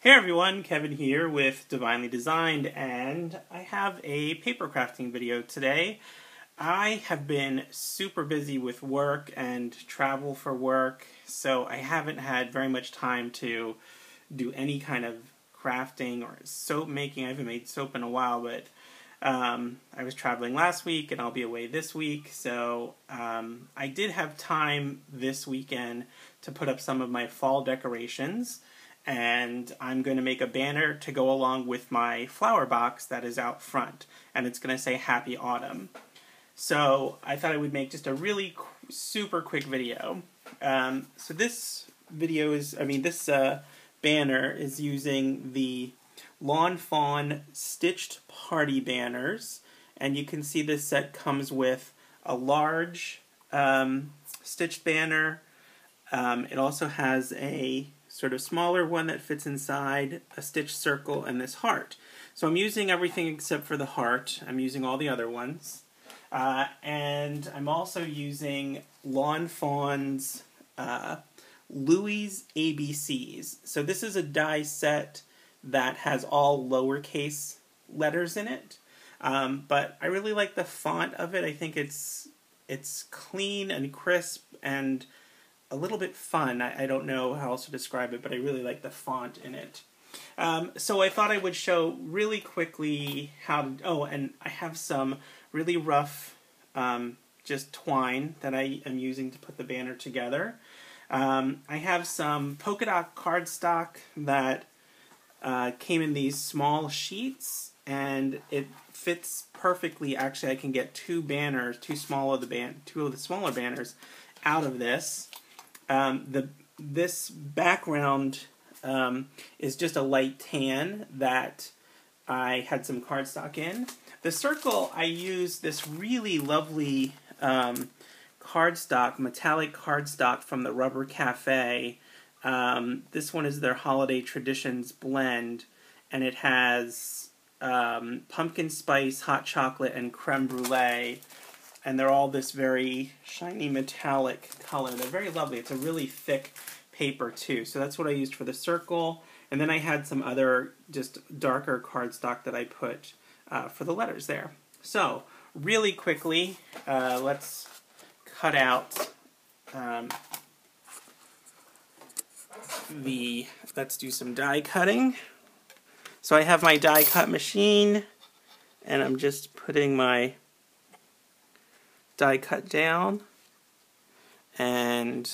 Hey everyone, Kevin here with Divinely Designed, and I have a paper crafting video today. I have been super busy with work and travel for work, so I haven't had very much time to do any kind of crafting or soap making. I haven't made soap in a while, but I was traveling last week and I'll be away this week, so I did have time this weekend to put up some of my fall decorations. And I'm going to make a banner to go along with my flower box that is out front, and it's going to say Happy Autumn. So I thought I would make just a really super quick video. So this video is, this banner is using the Lawn Fawn stitched party banners, and you can see this set comes with a large stitched banner. It also has a sort of smaller one that fits inside, a stitched circle, and this heart. So I'm using everything except for the heart. I'm using all the other ones. And I'm also using Lawn Fawn's Louie's ABCs. So this is a die set that has all lowercase letters in it. But I really like the font of it. I think it's clean and crisp and a little bit fun. I don't know how else to describe it, but I really like the font in it. So I thought I would show really quickly how to... Oh, and I have some really rough just twine that I am using to put the banner together. I have some polka dot cardstock that came in these small sheets, and it fits perfectly. Actually, I can get two of the smaller banners out of this. This background is just a light tan that I had some cardstock in. The circle, I used this really lovely cardstock, metallic cardstock from the Rubber Cafe. This one is their Holiday Traditions blend, and it has pumpkin spice, hot chocolate, and creme brulee. And they're all this very shiny metallic color. They're very lovely. It's a really thick paper too. So that's what I used for the circle. And then I had some other just darker cardstock that I put for the letters there. So really quickly, let's cut out let's do some die cutting. So I have my die cut machine, and I'm just putting my die cut down and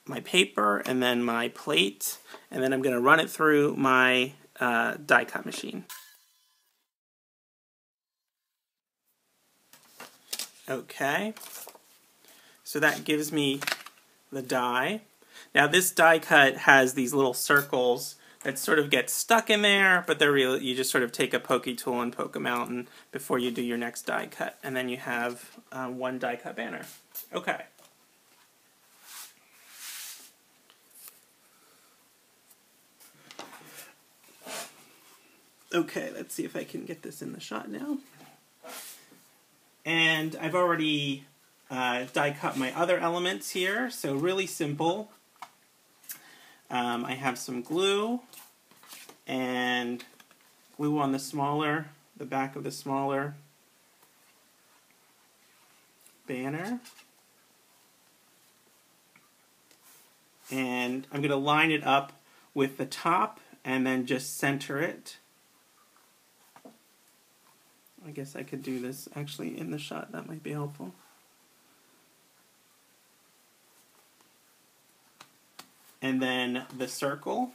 my paper and then my plate, and then I'm going to run it through my die cut machine. Okay, so that gives me the die. Now this die cut has these little circles that sort of get stuck in there, but they're real. You just sort of take a pokey tool and poke them out before you do your next die cut, and then you have one die cut banner. Okay. Okay, let's see if I can get this in the shot now. And I've already die cut my other elements here, so really simple. I have some glue and glue on the back of the smaller banner. And I'm going to line it up with the top and then just center it. I guess I could do this actually in the shot. That might be helpful. And then the circle.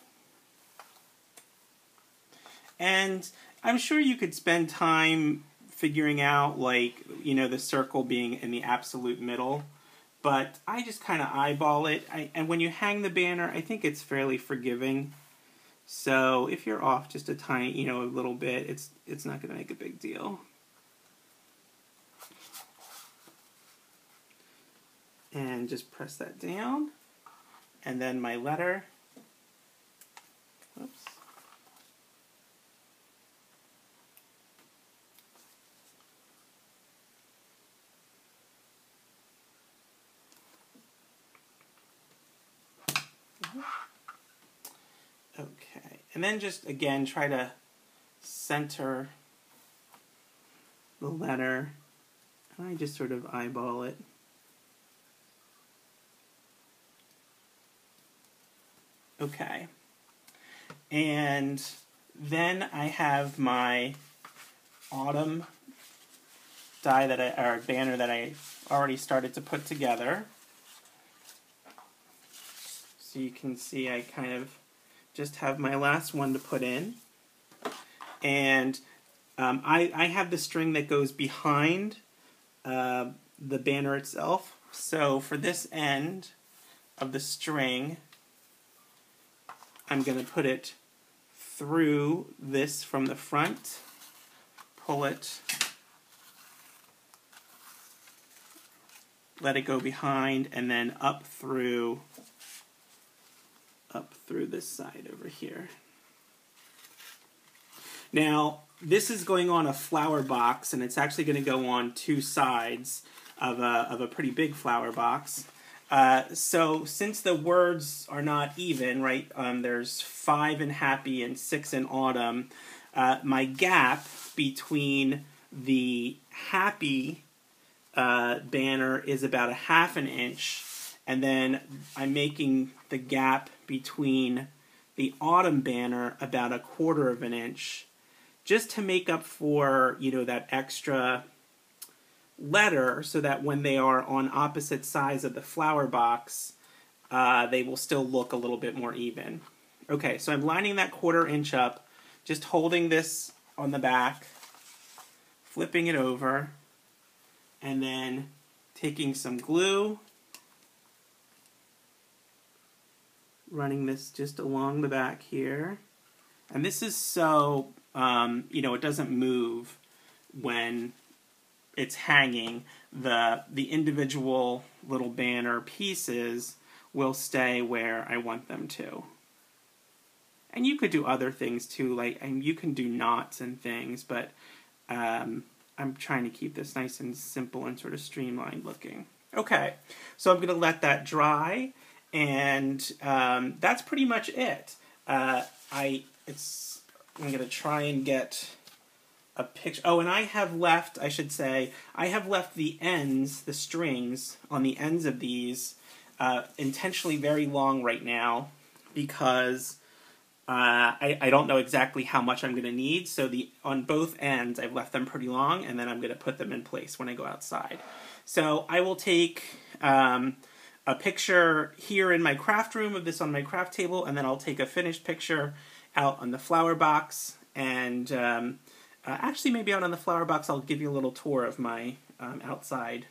And I'm sure you could spend time figuring out, like, the circle being in the absolute middle, but I just kind of eyeball it. And when you hang the banner, I think it's fairly forgiving. So if you're off just a tiny, a little bit, it's not going to make a big deal. And just press that down. And then my letter. Whoops. And then just, again, try to center the letter. And I just sort of eyeball it. Okay. And then I have my autumn die or banner that I already started to put together. So you can see I kind of just have my last one to put in. And I have the string that goes behind the banner itself. So for this end of the string, I'm going to put it through this from the front, pull it, let it go behind, and then up through this side over here. Now, this is going on a flower box, and it's actually going to go on two sides of a pretty big flower box. So since the words are not even, right, there's 5 in happy and 6 in autumn, my gap between the happy banner is about 1/2 inch, and then I'm making the gap between the autumn banner about 1/4 inch, just to make up for, you know, that extra letter, so that when they are on opposite sides of the flower box, they will still look a little bit more even. Okay, so I'm lining that 1/4 inch up, just holding this on the back, flipping it over, and then taking some glue, running this just along the back here. And this is so, you know, it doesn't move when it's hanging. The individual little banner pieces will stay where I want them to. And you could do other things too, like you can do knots and things, but I'm trying to keep this nice and simple and sort of streamlined looking. Okay, so I'm going to let that dry, and that's pretty much it. I'm going to try and get a picture. Oh, and I have left, I should say, I have left the ends, the strings on the ends of these intentionally very long right now, because I don't know exactly how much I'm going to need, so on both ends I've left them pretty long, and then I'm going to put them in place when I go outside. So I will take a picture here in my craft room of this on my craft table, and then I'll take a finished picture out on the flower box, and actually maybe out on the flower box I'll give you a little tour of my outside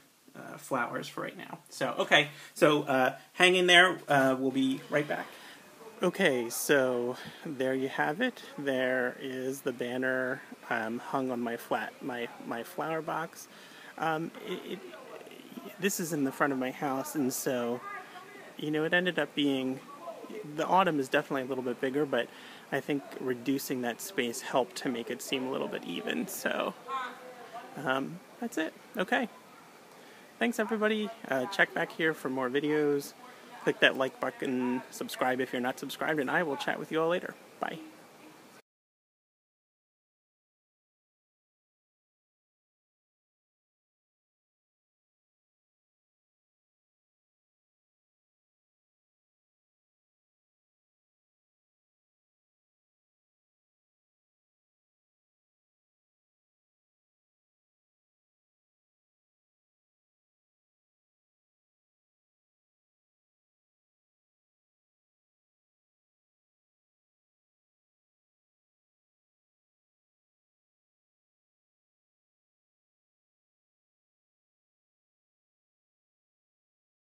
flowers for right now. So, okay, so hang in there, we'll be right back. Okay, so there you have it. There is the banner hung on my my flower box. This is in the front of my house, and so, you know, it ended up being, the autumn is definitely a little bit bigger, but I think reducing that space helped to make it seem a little bit even. So that's it. Okay. Thanks, everybody. Check back here for more videos. Click that like button, subscribe if you're not subscribed, and I will chat with you all later. Bye.